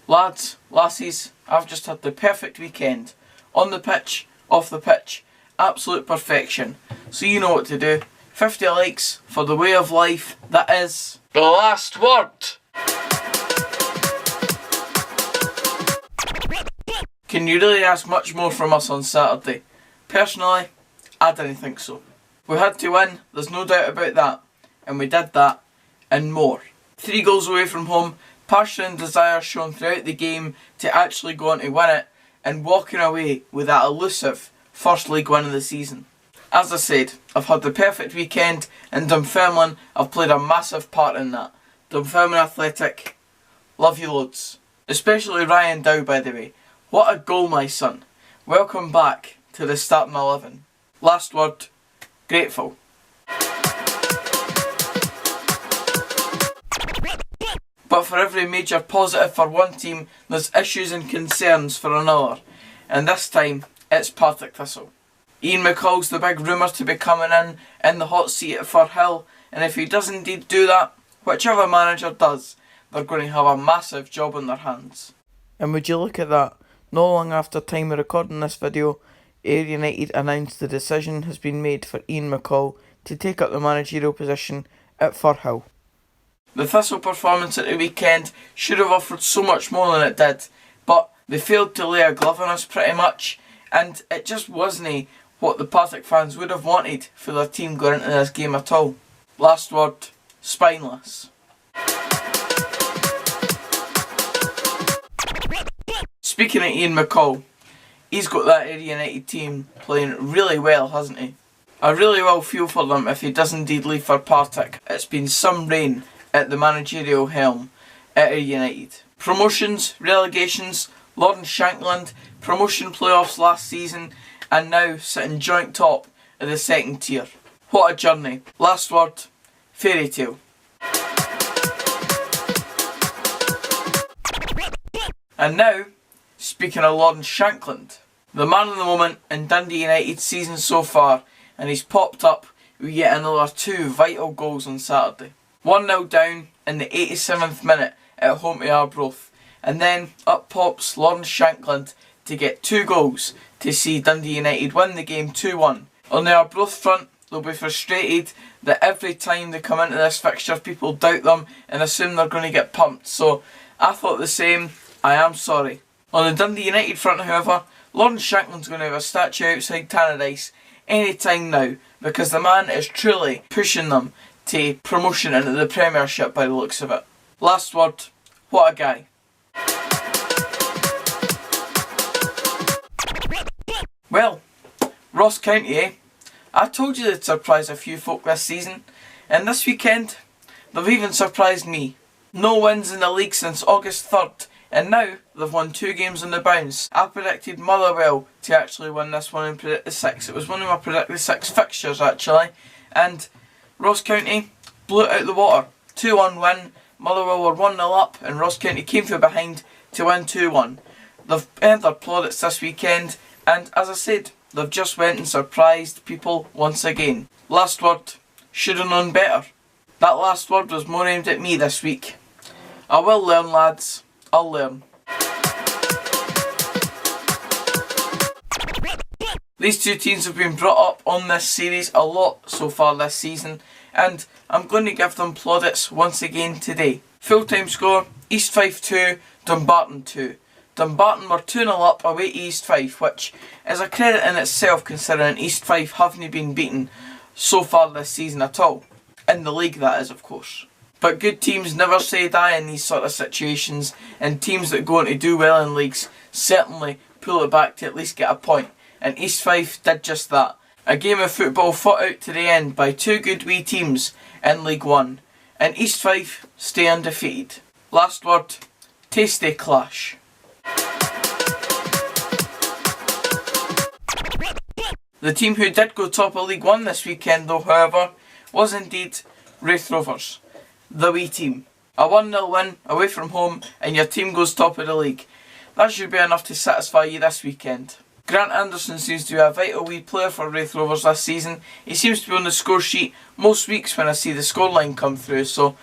Lads, lassies, I've just had the perfect weekend. On the pitch, off the pitch, absolute perfection. So you know what to do. 50 likes for the way of life that is the last word. Can you really ask much more from us on Saturday? Personally, I didn't think so. We had to win, there's no doubt about that. And we did that, and more. 3 goals away from home, passion and desire shown throughout the game to actually go on to win it, and walking away with that elusive first league win of the season. As I said, I've had the perfect weekend, and Dunfermline have played a massive part in that. Dunfermline Athletic, love you loads. Especially Ryan Dow, by the way. What a goal, my son. Welcome back to the starting 11. Last word, grateful. But for every major positive for one team, there's issues and concerns for another. And this time, it's Partick Thistle. Ian McCall's the big rumour to be coming in the hot seat at Firhill. And if he does indeed do that, whichever manager does, they're going to have a massive job on their hands. And would you look at that, not long after time of recording this video, Ayr United announced the decision has been made for Ian McCall to take up the managerial position at Firhill. The Thistle performance at the weekend should have offered so much more than it did, but they failed to lay a glove on us pretty much, and it just wasn't what the Partick fans would have wanted for their team going into this game at all. Last word, spineless. Speaking of Ian McCall, he's got that Ayr United team playing really well, hasn't he? I really will feel for them if he does indeed leave for Partick. It's been some rain at the managerial helm at Ayr United. Promotions, relegations, Lawrence Shankland, promotion playoffs last season, and now sitting joint top of the second tier. What a journey. Last word, fairy tale. And now, speaking of Lawrence Shankland, the man of the moment in Dundee United's season so far, and he's popped up with yet another 2 vital goals on Saturday. 1-0 down in the 87th minute at home to Arbroath, and then up pops Lawrence Shankland to get 2 goals to see Dundee United win the game 2-1. On the Arbroath front, they'll be frustrated that every time they come into this fixture people doubt them and assume they're going to get pumped, so I thought the same. I am sorry. On the Dundee United front, however, Lawrence Shankland's going to have a statue outside Tannadice any time now, because the man is truly pushing them to promotion into the Premiership by the looks of it. Last word, what a guy. Well, Ross County, eh? I told you they'd surprise a few folk this season, and this weekend, they've even surprised me. No wins in the league since August 3rd, and now they've won 2 games on the bounce. I predicted Motherwell to actually win this one and predict the 6. It was one of my predicted 6 fixtures actually, and Ross County blew it out the water. 2-1 win. Motherwell were 1-0 up and Ross County came from behind to win 2-1. They've earned their plaudits this weekend, and as I said, they've just went and surprised people once again. Last word, should have known better. That last word was more aimed at me this week. I will learn, lads. I'll learn. These 2 teams have been brought up on this series a lot so far this season, and I'm going to give them plaudits once again today. Full-time score, East Fife 2, Dumbarton 2. Dumbarton were 2-0 up away to East Fife, which is a credit in itself considering East Fife haven't been beaten so far this season at all. In the league, that is, of course. But good teams never say die in these sort of situations, and teams that go on to do well in leagues certainly pull it back to at least get a point. And East Fife did just that. A game of football fought out to the end by 2 good wee teams in League 1. And East Fife stay undefeated. Last word, tasty clash. The team who did go top of League 1 this weekend though, however, was indeed Raith Rovers. The wee team. A 1-0 win away from home and your team goes top of the league. That should be enough to satisfy you this weekend. Grant Anderson seems to be a vital wee player for Raith Rovers this season. He seems to be on the score sheet most weeks when I see the scoreline come through, so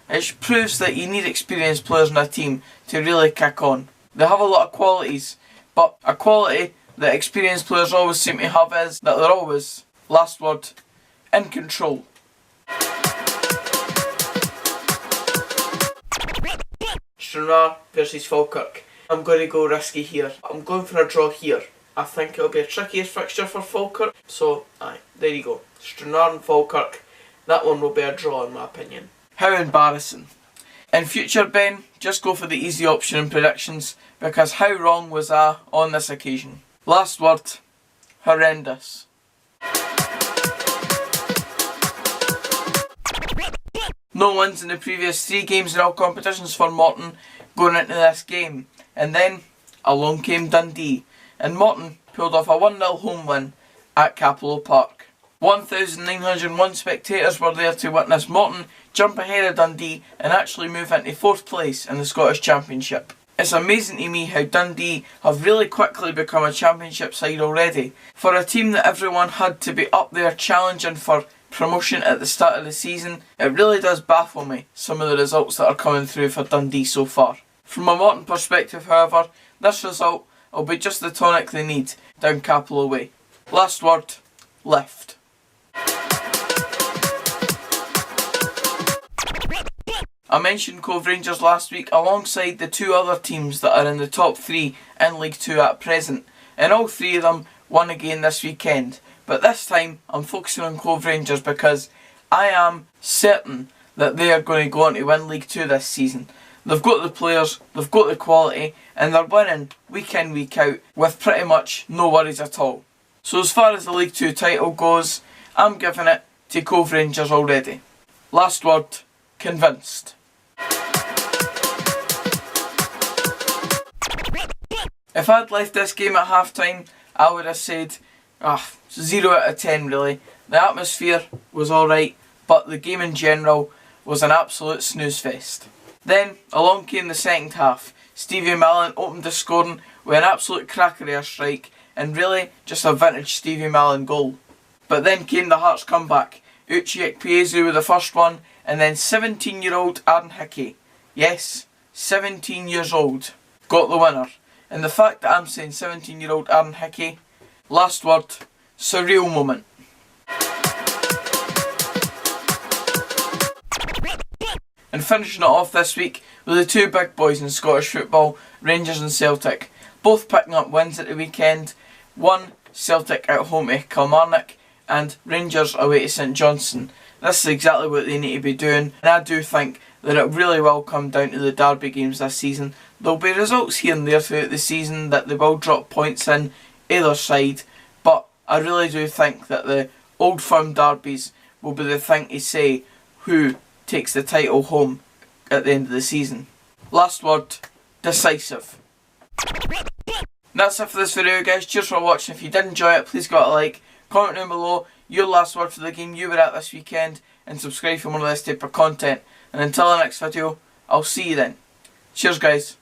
It proves that you need experienced players in a team to really kick on. They have a lot of qualities, but a quality that experienced players always seem to have is that they're always, last word, in control. Stranraer versus Falkirk. I'm going to go risky here. I'm going for a draw here. I think it'll be a trickiest fixture for Falkirk. So, aye, there you go. Stranraer and Falkirk. That one will be a draw in my opinion. How embarrassing. In future, Ben, just go for the easy option in predictions, because how wrong was I on this occasion? Last word, horrendous. No wins in the previous 3 games in all competitions for Morton going into this game. And then along came Dundee, and Morton pulled off a 1-0 home win at Capello Park. 1,901 spectators were there to witness Morton jump ahead of Dundee and actually move into 4th place in the Scottish Championship. It's amazing to me how Dundee have really quickly become a championship side already. For a team that everyone had to be up there challenging for promotion at the start of the season, it really does baffle me, some of the results that are coming through for Dundee so far. From a Morton perspective, however, this result will be just the tonic they need down Capello way. Last word, lift. I mentioned Cove Rangers last week alongside the 2 other teams that are in the top 3 in League 2 at present, and all 3 of them won again this weekend. But this time I'm focusing on Cove Rangers because I am certain that they are going to go on to win League 2 this season. They've got the players, they've got the quality, and they're winning week in, week out with pretty much no worries at all. So as far as the League 2 title goes, I'm giving it to Cove Rangers already. Last word, convinced. If I'd left this game at half time, I would have said 0 out of 10 really. The atmosphere was alright, but the game in general was an absolute snooze fest. Then along came the second half. Stevie Mallon opened the scoring with an absolute cracker of a strike, and really just a vintage Stevie Mallon goal. But then came the Hearts comeback. Uche Ikpeazu with the first one, and then 17-year-old Aaron Hickey, yes, 17 years old, got the winner. And the fact that I'm saying 17-year-old Aaron Hickey, last word, surreal moment. And finishing it off this week with the 2 big boys in Scottish football, Rangers and Celtic. Both picking up wins at the weekend. One, Celtic at home to Kilmarnock, and Rangers away to St Johnstone. This is exactly what they need to be doing, and I do think that it really will come down to the derby games this season. There'll be results here and there throughout the season that they will drop points in either side, but I really do think that the old firm derbies will be the thing to say who takes the title home at the end of the season. Last word, decisive. That's it for this video guys, cheers for watching. If you did enjoy it, please give it a like, comment down below your last word for the game you were at this weekend, and subscribe for more of this type of content. And until the next video, I'll see you then. Cheers guys.